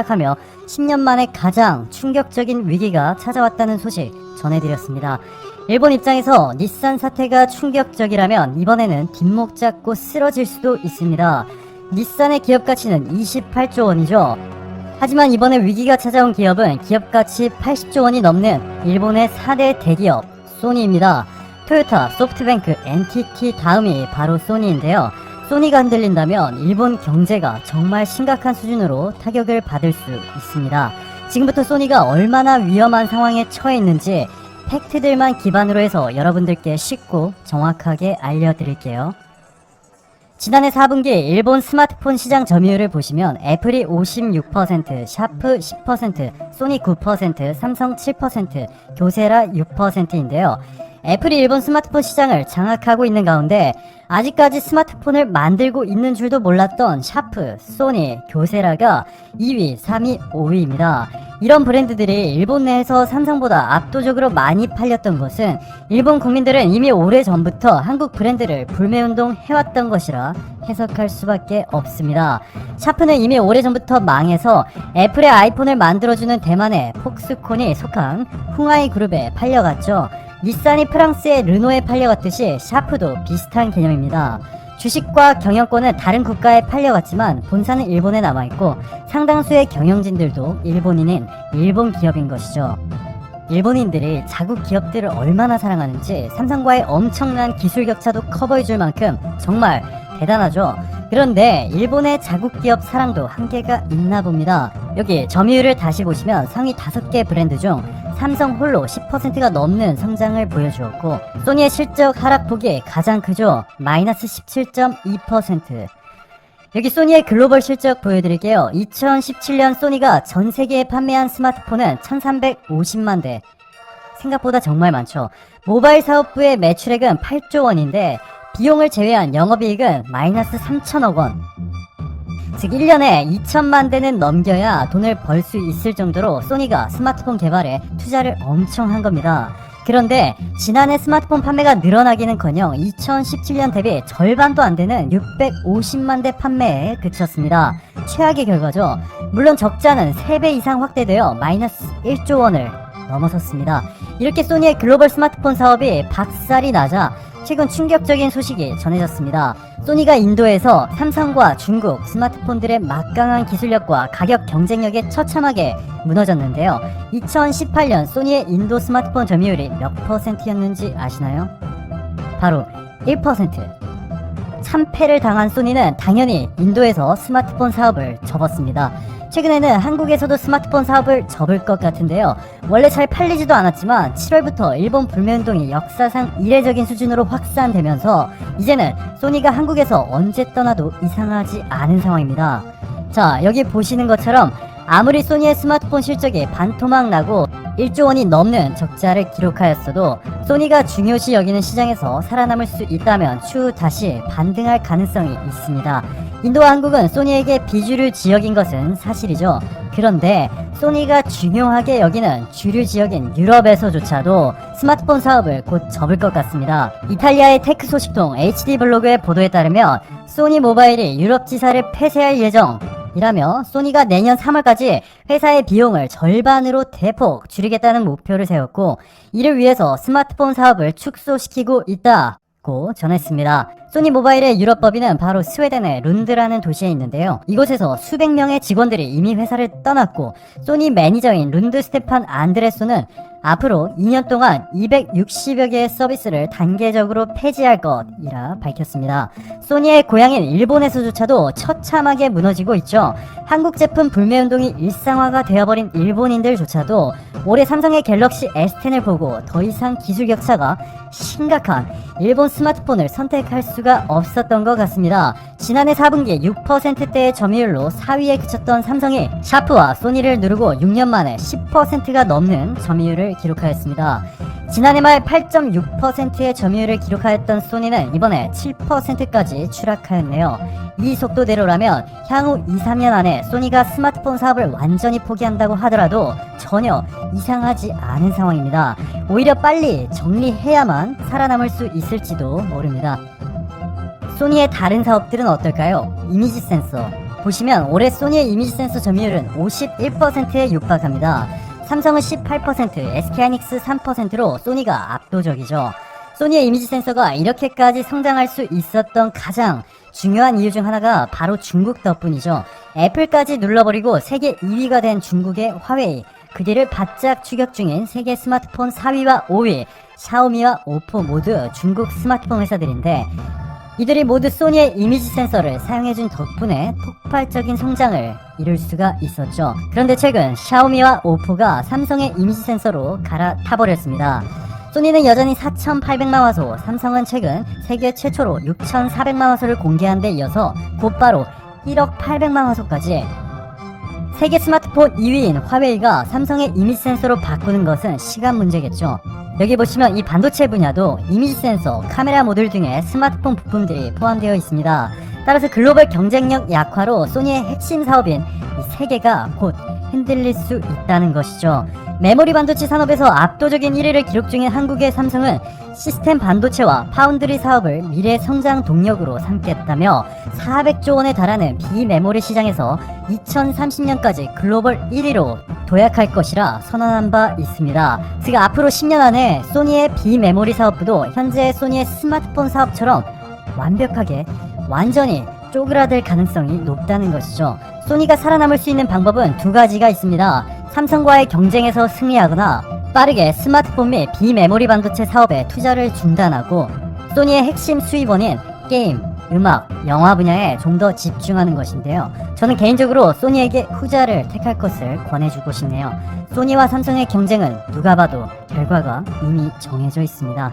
하며 10년 만에 가장 충격적인 위기가 찾아왔다는 소식 전해드렸습니다. 일본 입장에서 닛산 사태가 충격적이라면 이번에는 뒷목 잡고 쓰러질 수도 있습니다. 닛산의 기업 가치는 28조 원이죠. 하지만 이번에 위기가 찾아온 기업은 기업 가치 80조 원이 넘는 일본의 4대 대기업 소니입니다. 토요타, 소프트뱅크, NTT 다음이 바로 소니인데요. 소니가 흔들린다면 일본 경제가 정말 심각한 수준으로 타격을 받을 수 있습니다. 지금부터 소니가 얼마나 위험한 상황에 처해 있는지 팩트들만 기반으로 해서 여러분들께 쉽고 정확하게 알려드릴게요. 지난해 4분기 일본 스마트폰 시장 점유율을 보시면 애플이 56%, 샤프 10%, 소니 9%, 삼성 7%, 교세라 6%인데요. 애플이 일본 스마트폰 시장을 장악하고 있는 가운데 아직까지 스마트폰을 만들고 있는 줄도 몰랐던 샤프, 소니, 교세라가 2위, 3위, 5위입니다. 이런 브랜드들이 일본 내에서 삼성보다 압도적으로 많이 팔렸던 것은 일본 국민들은 이미 오래전부터 한국 브랜드를 불매운동 해왔던 것이라 해석할 수밖에 없습니다. 샤프는 이미 오래전부터 망해서 애플의 아이폰을 만들어주는 대만의 폭스콘이 속한 흥하이 그룹에 팔려갔죠. 닛산이 프랑스의 르노에 팔려갔듯이 샤프도 비슷한 개념입니다. 주식과 경영권은 다른 국가에 팔려갔지만 본사는 일본에 남아있고 상당수의 경영진들도 일본인인 일본 기업인 것이죠. 일본인들이 자국 기업들을 얼마나 사랑하는지 삼성과의 엄청난 기술 격차도 커버해줄 만큼 정말 대단하죠. 그런데 일본의 자국 기업 사랑도 한계가 있나 봅니다. 여기 점유율을 다시 보시면 상위 5개 브랜드 중 삼성 홀로 10%가 넘는 성장을 보여주었고 소니의 실적 하락폭이 가장 크죠. 마이너스 17.2%. 여기 소니의 글로벌 실적 보여드릴게요. 2017년 소니가 전 세계에 판매한 스마트폰은 1350만 대. 생각보다 정말 많죠. 모바일 사업부의 매출액은 8조 원인데 비용을 제외한 영업이익은 마이너스 3천억 원. 즉 1년에 2천만 대는 넘겨야 돈을 벌 수 있을 정도로 소니가 스마트폰 개발에 투자를 엄청 한 겁니다. 그런데 지난해 스마트폰 판매가 늘어나기는커녕 2017년 대비 절반도 안 되는 650만 대 판매에 그쳤습니다. 최악의 결과죠. 물론 적자는 3배 이상 확대되어 마이너스 1조 원을 넘어섰습니다. 이렇게 소니의 글로벌 스마트폰 사업이 박살이 나자 최근 충격적인 소식이 전해졌습니다. 소니가 인도에서 삼성과 중국 스마트폰들의 막강한 기술력과 가격 경쟁력에 처참하게 무너졌는데요. 2018년 소니의 인도 스마트폰 점유율이 몇 %였는지 아시나요? 바로 1%. 참패를 당한 소니는 당연히 인도에서 스마트폰 사업을 접었습니다. 최근에는 한국에서도 스마트폰 사업을 접을 것 같은데요. 원래 잘 팔리지도 않았지만 7월부터 일본 불매운동이 역사상 이례적인 수준으로 확산되면서 이제는 소니가 한국에서 언제 떠나도 이상하지 않은 상황입니다. 자, 여기 보시는 것처럼 아무리 소니의 스마트폰 실적이 반토막 나고 1조 원이 넘는 적자를 기록하였어도 소니가 중요시 여기는 시장에서 살아남을 수 있다면 추후 다시 반등할 가능성이 있습니다. 인도와 한국은 소니에게 비주류 지역인 것은 사실이죠. 그런데 소니가 중요하게 여기는 주류 지역인 유럽에서조차도 스마트폰 사업을 곧 접을 것 같습니다. 이탈리아의 테크 소식통 HD블로그의 보도에 따르면 소니 모바일이 유럽 지사를 폐쇄할 예정이라며 소니가 내년 3월까지 회사의 비용을 절반으로 대폭 줄이겠다는 목표를 세웠고 이를 위해서 스마트폰 사업을 축소시키고 있다고 전했습니다. 소니 모바일의 유럽 법인은 바로 스웨덴의 룬드라는 도시에 있는데요. 이곳에서 수백 명의 직원들이 이미 회사를 떠났고 소니 매니저인 룬드 스테판 안드레소는 앞으로 2년 동안 260여 개의 서비스를 단계적으로 폐지할 것이라 밝혔습니다. 소니의 고향인 일본에서조차도 처참하게 무너지고 있죠. 한국 제품 불매운동이 일상화가 되어버린 일본인들조차도 올해 삼성의 갤럭시 S10을 보고 더 이상 기술 격차가 심각한 일본 스마트폰을 선택할 수가 없었던 것 같습니다. 지난해 4분기 6%대의 점유율로 4위에 그쳤던 삼성이 샤프와 소니를 누르고 6년 만에 10%가 넘는 점유율을 기록하였습니다. 지난해 말 8.6%의 점유율을 기록하였던 소니는 이번에 7%까지 추락하였네요. 이 속도대로라면 향후 2-3년 안에 소니가 스마트폰 사업을 완전히 포기한다고 하더라도 전혀 이상하지 않은 상황입니다. 오히려 빨리 정리해야만 살아남을 수 있을지도 모릅니다. 소니의 다른 사업들은 어떨까요? 이미지 센서, 보시면 올해 소니의 이미지 센서 점유율은 51%에 육박합니다. 삼성은 18%, SK하이닉스 3%로 소니가 압도적이죠. 소니의 이미지 센서가 이렇게까지 성장할 수 있었던 가장 중요한 이유 중 하나가 바로 중국 덕분이죠. 애플까지 눌러버리고 세계 2위가 된 중국의 화웨이, 그 뒤를 바짝 추격 중인 세계 스마트폰 4위와 5위, 샤오미와 오포 모두 중국 스마트폰 회사들인데, 이들이 모두 소니의 이미지 센서를 사용해준 덕분에 폭발적인 성장을 이룰 수가 있었죠. 그런데 최근 샤오미와 오포가 삼성의 이미지 센서로 갈아타버렸습니다. 소니는 여전히 4,800만 화소, 삼성은 최근 세계 최초로 6,400만 화소를 공개한 데 이어서 곧바로 1억 800만 화소까지, 세계 스마트폰 2위인 화웨이가 삼성의 이미지 센서로 바꾸는 것은 시간 문제겠죠. 여기 보시면 이 반도체 분야도 이미지 센서, 카메라 모듈 등의 스마트폰 부품들이 포함되어 있습니다. 따라서 글로벌 경쟁력 약화로 소니의 핵심 사업인 이 세 개가 곧 흔들릴 수 있다는 것이죠. 메모리 반도체 산업에서 압도적인 1위를 기록 중인 한국의 삼성은 시스템 반도체와 파운드리 사업을 미래 성장 동력으로 삼겠다며 400조 원에 달하는 비메모리 시장에서 2030년까지 글로벌 1위로 도약할 것이라 선언한 바 있습니다. 즉 앞으로 10년 안에 소니의 비메모리 사업부도 현재 소니의 스마트폰 사업처럼 완벽하게 완전히 쪼그라들 가능성이 높다는 것이죠. 소니가 살아남을 수 있는 방법은 두 가지가 있습니다. 삼성과의 경쟁에서 승리하거나 빠르게 스마트폰 및 비메모리 반도체 사업에 투자를 중단하고 소니의 핵심 수입원인 게임, 음악, 영화 분야에 좀 더 집중하는 것인데요. 저는 개인적으로 소니에게 후자를 택할 것을 권해주고 싶네요. 소니와 삼성의 경쟁은 누가 봐도 결과가 이미 정해져 있습니다.